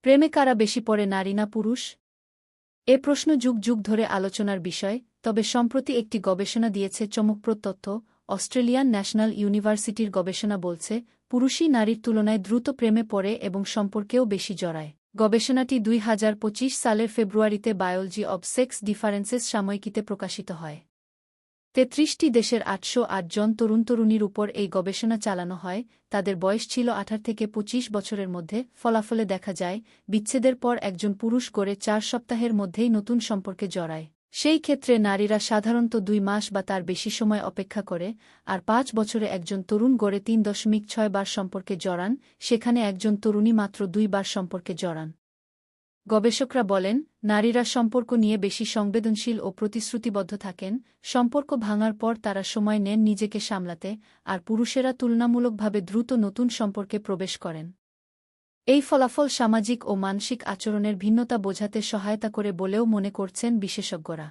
প্রেমে কারা বেশি পড়ে, নারী না পুরুষ? এ প্রশ্ন যুগ যুগ ধরে আলোচনার বিষয়, তবে সম্প্রতি একটি গবেষণা দিয়েছে চমকপ্রদ তথ্য। অস্ট্রেলিয়ান ন্যাশনাল ইউনিভার্সিটির গবেষণা বলছে, পুরুষই নারীর তুলনায় দ্রুত প্রেমে পড়ে এবং সম্পর্কেও বেশি জড়ায়। গবেষণাটি 2025 সালের ফেব্রুয়ারিতে বায়োলজি অব সেক্স ডিফারেন্সেস সাময়িকীতে প্রকাশিত হয়। 33টি দেশের 808 জন তরুণ-তরুণীর উপর এই গবেষণা চালানো হয়, তাদের বয়স ছিল 18 থেকে 25 বছরের মধ্যে। ফলাফলে দেখা যায়, বিচ্ছেদের পর একজন পুরুষ গড়ে 4 সপ্তাহের মধ্যেই নতুন সম্পর্কে জড়ায়। সেই ক্ষেত্রে নারীরা সাধারণত 2 মাস বা তার বেশি সময় অপেক্ষা করে, আর 5 বছরে একজন তরুণ গড়ে 3.6 বার সম্পর্কে জড়ান, সেখানে একজন তরুণী মাত্র 2 বার সম্পর্কে জড়ান। গবেষকরা বলেন, নারীরা সম্পর্ক নিয়ে বেশি সংবেদনশীল ও প্রতিশ্রুতিবদ্ধ থাকেন, সম্পর্ক ভাঙার পর তারা সময় নেন নিজেকে সামলাতে, আর পুরুষেরা তুলনামূলকভাবে দ্রুত নতুন সম্পর্কে প্রবেশ করেন। এই ফলাফল সামাজিক ও মানসিক আচরণের ভিন্নতা বোঝাতে সহায়তা করে বলেও মনে করছেন বিশেষজ্ঞরা।